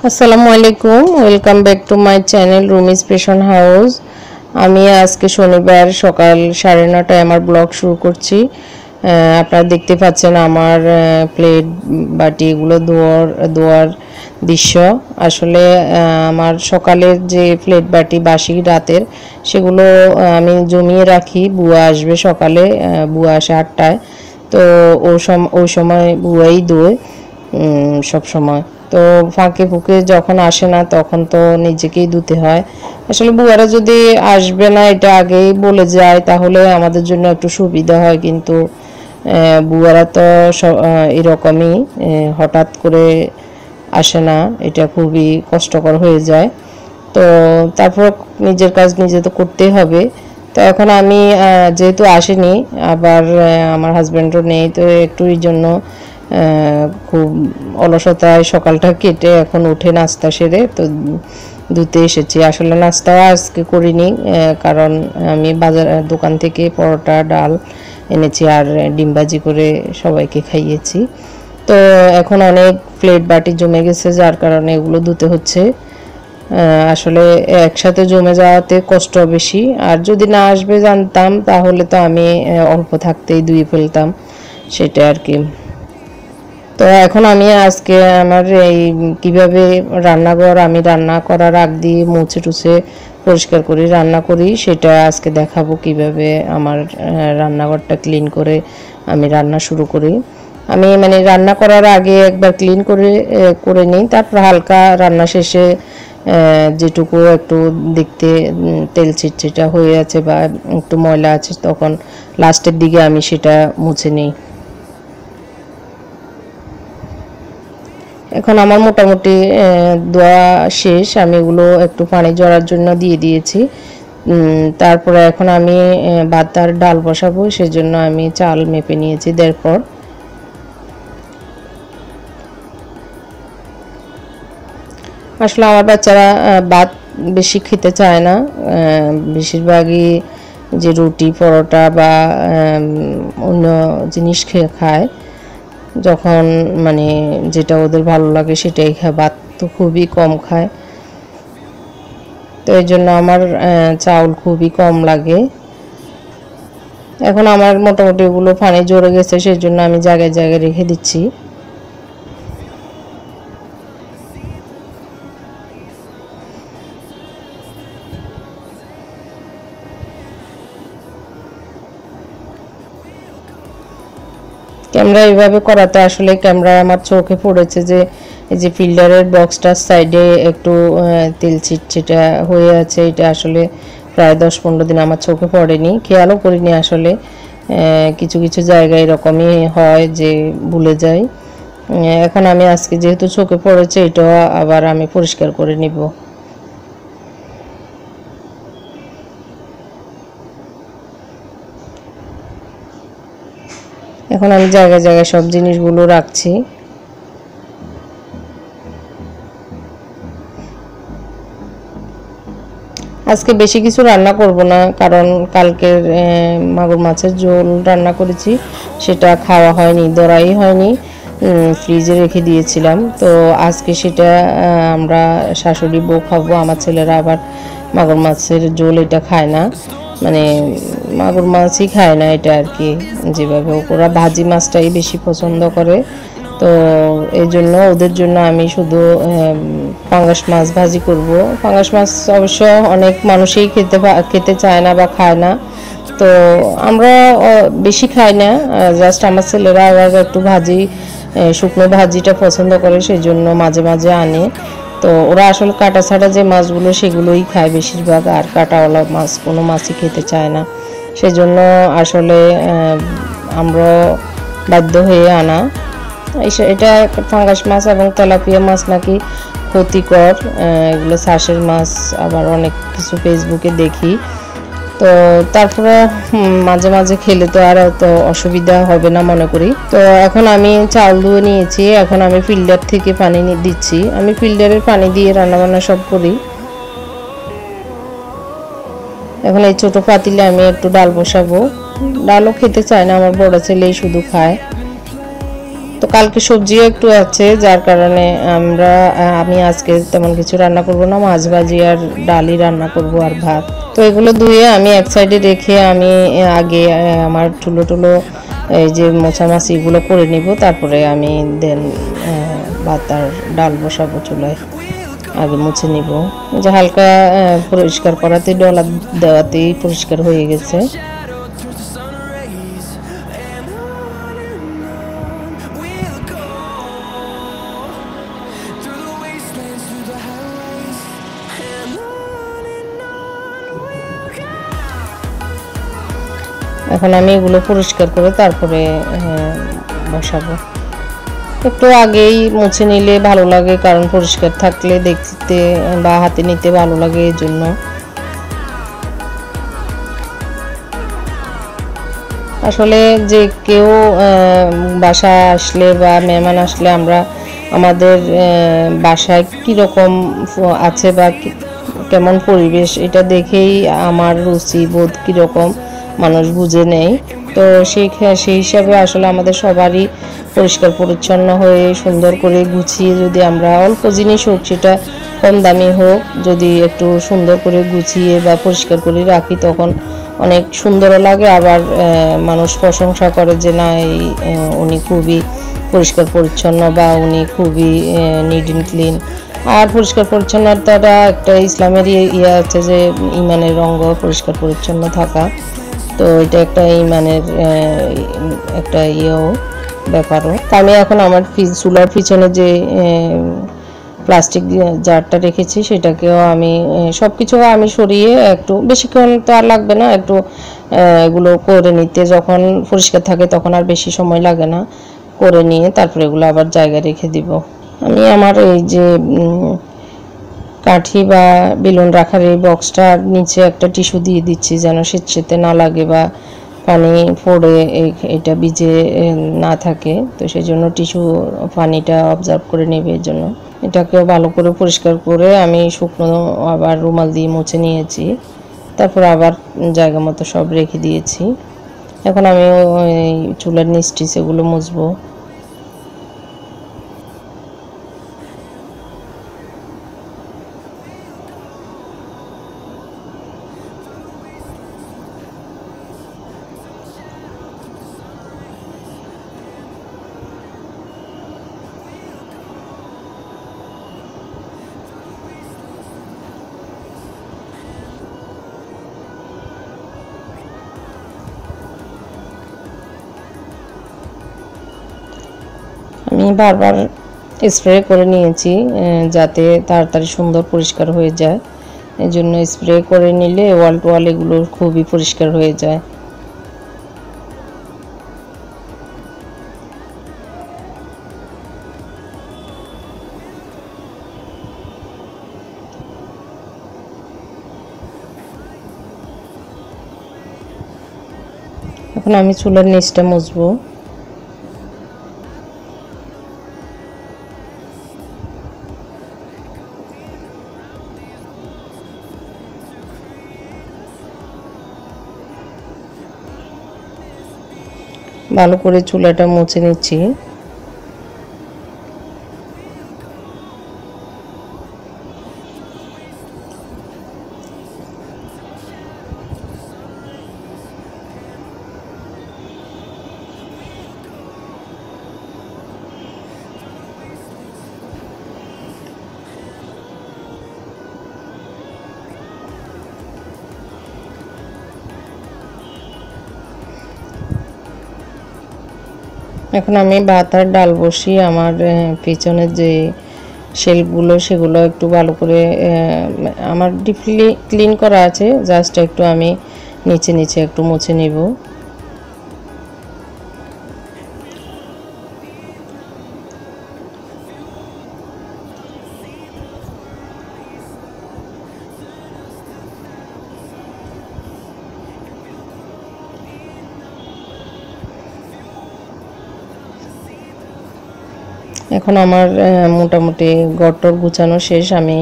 আসসালামু আলাইকুম, welcome back to my channel Rumi's fashion house. আমি আজকে শনিবার সকাল 9:30টায় আমার ব্লগ শুরু করছি। আপনারা দেখতে পাচ্ছেন আমার প্লেট বাটি এগুলো ধোয়ার দৃশ্য। আসলে আমার সকালের যে প্লেট বাটি বাসি রাতের সেগুলো আমি জমিয়ে রাখি। বুয়া আসবে সকালে, বুয়া আসে 8টায়। তো ওই সময় বুয়াই ধোয় সব সময়। তো ফাঁকে ফুঁকে যখন আসে না তখন তো নিজেকেই ধুতে হয়। আসলে বুয়ারা যদি আসবে না এটা আগেই বলে যায় তাহলে আমাদের জন্য একটু সুবিধা হয়, কিন্তু বুয়ারা তো এরকমই হঠাৎ করে আসে না, এটা খুবই কষ্টকর হয়ে যায়। তো তারপর নিজের কাজ নিজে তো করতেই হবে। তো এখন আমি যেহেতু আসেনি, আবার আমার হাজব্যান্ডও নেই, তো একটু এই জন্য খুব অলসতায় সকালটা কেটে এখন উঠে নাস্তা সেরে তো ধুতে এসেছি। আসলে নাস্তা আজকে করিনি, কারণ আমি দোকান থেকে পরোটা ডাল এনেছি আর ডিম ভাজি করে সবাইকে খাইয়েছি। তো এখন অনেক প্লেট বাটি জমে গেছে, যার কারণে এগুলো ধুতে হচ্ছে। আসলে একসাথে জমে যাওয়াতে কষ্ট বেশি, আর যদি না আসবে জানতাম তাহলে তো আমি অল্প থাকতেই ধুয়ে ফেলতাম, সেটা আর কি। তো এখন আমি আজকে আমার এই কিভাবে রান্নাঘর আমি রান্না করার আগ দিয়ে মুছে টুছে পরিষ্কার করি, রান্না করি, সেটা আজকে দেখাবো কিভাবে আমার রান্নাঘরটা ক্লিন করে আমি রান্না শুরু করি। আমি মানে রান্না করার আগে একবার ক্লিন করে নিই, তারপর হালকা রান্না শেষে যেটুকু একটু দেখতে তেল চিটচিটা হয়ে আছে বা একটু ময়লা আছে তখন লাস্টের দিকে আমি সেটা মুছে নিই। এখন আমার মোটামুটি ধোয়া শেষ, আমি এগুলো একটু পানি ঝরার জন্য দিয়ে দিয়েছি। তারপরে এখন আমি ভাত আর ডাল বসাবো, সেজন্য আমি চাল মেপে নিয়েছি 1.5 পর। আসলে আমার বাচ্চারা ভাত বেশি খেতে চায় না, বেশিরভাগই যে রুটি পরোটা বা অন্য জিনিস খায়, যখন মানে যেটা ওদের ভালো লাগে সেটাই খায়, ভাত তো খুবই কম খায়। তো এই জন্য আমার চাউল খুবই কম লাগে। এখন আমার মোটামুটি এগুলো পানি জড়ে গেছে, সেই জন্য আমি জায়গায় জায়গায় রেখে দিচ্ছি। ক্যামেরা এইভাবে করাতে আসলে ক্যামেরায় আমার চোখে পড়েছে যে এই যে ফিল্টারের বক্সটার সাইডে একটু তেল ছিটছিটা হয়ে আছে, এটা আসলে প্রায় 10-15 দিন আমার চোখে পড়েনি, খেয়ালও করিনি। আসলে কিছু কিছু জায়গায় এরকমই হয় যে ভুলে যাই। এখন আমি আজকে যেহেতু চোখে পড়েছে এটা আবার আমি পরিষ্কার করে নিব। এখন আমি জায়গায় জায়গায় সব জিনিসগুলো রাখছি। আজকে বেশি কিছু রান্না করব না, কারণ কালকের মাগুর মাছের ঝোল রান্না করেছি, সেটা খাওয়া হয়নি, দরাই হয়নি, ফ্রিজে রেখে দিয়েছিলাম। তো আজকে সেটা আমরা শাশুড়ি বউ খাবো। আমার ছেলেরা আবার মাগুর মাছের ঝোল এটা খায় না, মানে মাগুর মাছই খায় না এটা আর কি। যেভাবে ওরা ভাজি মাছটাই বেশি পছন্দ করে, তো এই জন্য ওদের জন্য আমি শুধু পাঙ্গাস মাছ ভাজি করব। পাঙ্গাস মাছ অবশ্য অনেক মানুষই খেতে চায় না বা খায় না, তো আমরা বেশি খাই না, জাস্ট আমার ছেলেরা আবার একটু ভাজি শুকনো ভাজিটা পছন্দ করে, সেই জন্য মাঝে মাঝে আনে। তো ওরা আসলে কাটা ছাড়া যে মাছগুলো সেগুলোই খায় বেশিরভাগ, আর কাটাওয়ালা মাছ কোনো মাছই খেতে চায় না, সেজন্য আসলে আমরা বাধ্য হয়ে আনা। এটা পাঙ্গাস মাছ এবং তেলাপিয়া মাছ নাকি ক্ষতিকর, এগুলো শ্বাসের মাছ, আবার অনেক কিছু ফেসবুকে দেখি। তো তারপরে মাঝে মাঝে খেলে তো আর এত অসুবিধা হবে না মনে করি। তো এখন আমি চাল ধুয়ে নিয়েছি, এখন আমি ফিল্টার থেকে পানি দিচ্ছি। আমি ফিল্টারের পানি দিয়ে রান্নাবান্না সব করি। এখন এই ছোটো পাতিলে আমি একটু ডাল বসাবো। ডালও খেতে চায় না, আমার বড় ছেলেই শুধু খায়। তো কালকে সবজিও একটু আছে, যার কারণে আমি আজকে তেমন কিছু রান্না করব না, মাছ ভাজি আর ডালই রান্না করব আর ভাত। তো এগুলো ধুয়ে আমি এক সাইডে রেখে আমি আগে আমার টুলো এই যে মোছামাছিগুলো করে নিব, তারপরে আমি দেন ভাত আর ডাল বসাবো চুলায়। আগে মুছে নিব, যে হালকা পরিষ্কার করাতে ডলা দেওয়াতেই পরিষ্কার হয়ে গেছে। এখন আমি এগুলো পরিষ্কার করে তারপরে বসাবো। একটু আগেই মুছে নিলে ভালো লাগে, কারণ পরিষ্কার থাকলে দেখতে বা হাতে নিতে ভালো লাগে, এই জন্য। আসলে যে কেউ বাসায় আসলে বা মেহমান আসলে আমরা আমাদের বাসায় কীরকম আছে বা কেমন পরিবেশ, এটা দেখেই আমার রুচি বোধ কীরকম মানুষ বুঝে নেয়। তো সেই হিসাবে আসলে আমাদের সবারই পরিষ্কার পরিচ্ছন্ন হয়ে সুন্দর করে গুছিয়ে, যদি আমরা অল্প জিনিস হোক সেটা কম দামি হোক, যদি একটু সুন্দর করে গুছিয়ে বা পরিষ্কার করে রাখি তখন অনেক সুন্দরও লাগে। আবার মানুষ প্রশংসা করে যে না উনি খুবই পরিষ্কার পরিচ্ছন্ন বা উনি খুবই নিট অ্যান্ড ক্লিন। আর পরিষ্কার পরিচ্ছন্নতাটা একটা ইসলামের ইয়ে আছে যে ইমানের অঙ্গ পরিষ্কার পরিচ্ছন্ন থাকা। তো এটা একটা ইমানের একটা ইয়েও ব্যাপারও। আমি এখন আমার চুলার পিছনে যে প্লাস্টিক জারটা রেখেছি সেটাকেও আমি সব কিছু আমি সরিয়ে একটু বেশিক্ষণ তো আর লাগবে না, একটু এগুলো করে নিতে যখন পরিষ্কার থাকে তখন আর বেশি সময় লাগে না, করে নিয়ে তারপরে এগুলো আবার জায়গায় রেখে দিব। আমি আমার এই যে কাঠি বা বেলুন রাখার এই বক্সটার নিচে একটা টিস্যু দিয়ে দিচ্ছি যেন শীতে না লাগে বা পানি পড়ে এটা ভিজে না থাকে। তো সেই জন্য টিস্যু পানিটা অবজার্ভ করে নেবে, এর জন্য এটাকেও ভালো করে পরিষ্কার করে আমি শুকনো আবার রুমাল দিয়ে মুছে নিয়েছি, তারপর আবার জায়গা মতো সব রেখে দিয়েছি। এখন আমি ওই চুলার নিচটি সেগুলো মুছবো। আমি বারবার স্প্রে করে নিয়েছি যাতে তাড়াতাড়ি সুন্দর পরিষ্কার হয়ে যায়, এই জন্য স্প্রে করে নিলে ওয়াল টোয়াল এগুলো খুবই পরিষ্কার হয়ে যায়। এখন আমি চুলার নিচটা মুছবো। ভালো করে চুলাটা মুছে নিচ্ছি। এখন আমি ভাত আর ডাল বসিয়ে আমার পিছনের যে শেলফগুলো সেগুলো একটু ভালো করে আমার ডিপলি ক্লিন করা আছে, জাস্ট একটু আমি নিচে নিচে একটু মুছে নিব। এখন আমার মোটামুটি ঘরটর গুছানো শেষ, আমি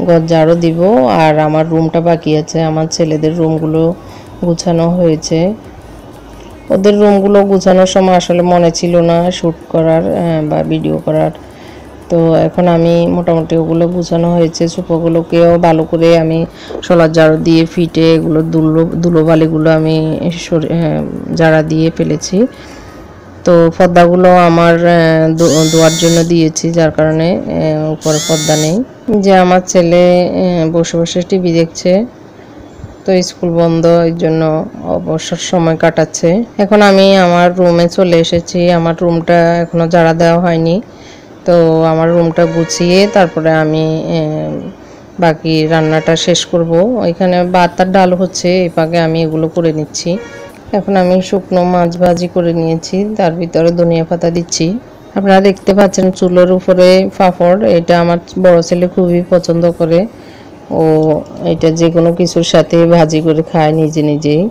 ঘর ঝাড়ু দিব আর আমার রুমটা বাকি আছে, আমার ছেলেদের রুমগুলো গুছানো হয়েছে। ওদের রুমগুলো গুছানোর সময় আসলে মনে ছিল না শ্যুট করার বা ভিডিও করার। তো এখন আমি মোটামুটি ওগুলো গুছানো হয়েছে। সোফাগুলোকেও ভালো করে আমি শোলার ঝাড়ু দিয়ে ফিটে এগুলো ধুলোবালিগুলো আমি ঝাড়া দিয়ে ফেলেছি। তো পর্দাগুলো আমার ধোয়ার জন্য দিয়েছি, যার কারণে উপরে পর্দা নেই। যে আমার ছেলে বসে বসে টিভি দেখছে, তো স্কুল বন্ধ, এর জন্য অবসর সময় কাটাচ্ছে। এখন আমি আমার রুমে চলে এসেছি। আমার রুমটা এখনো ঝাড়া দেওয়া হয়নি, তো আমার রুমটা গুছিয়ে তারপরে আমি বাকি রান্নাটা শেষ করব। ওইখানে ভাত আর ডাল হচ্ছে, এই ফাঁকে আমি এগুলো করে নিচ্ছি। এখন আমি শুকনো মাছ ভাজি করে নিয়েছি, তার ভিতরে ধনিয়া পাতা দিচ্ছি। আপনারা দেখতে পাচ্ছেন চুলোর উপরে পাঁপড়, এটা আমার বড় ছেলে খুবই পছন্দ করে। ও এটা যে কোনো কিছুর সাথে ভাজি করে খায় নিজে নিজেই।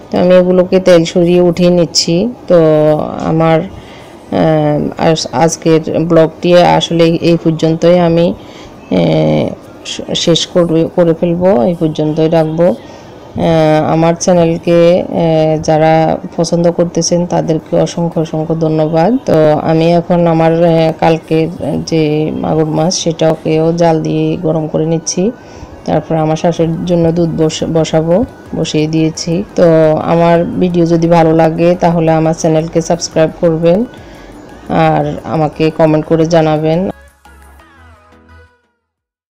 তো আমি এগুলোকে তেল সরিয়ে উঠিয়ে নিচ্ছি। তো আমার আজকের ব্লগটি আসলে এই পর্যন্তই আমি শেষ করে ফেলবো, এই পর্যন্তই রাখবো। আমার চ্যানেলকে যারা পছন্দ করতেছেন তাদেরকে অসংখ্য অসংখ্য ধন্যবাদ। তো আমি এখন আমার কালকের যে মাগুর মাছ সেটাকেও জাল দিয়ে গরম করে নিচ্ছি। তারপর আমার শাশুড়ির জন্য দুধ বসিয়ে দিয়েছি। তো আমার ভিডিও যদি ভালো লাগে তাহলে আমার চ্যানেলকে সাবস্ক্রাইব করবেন আর আমাকে কমেন্ট করে জানাবেন।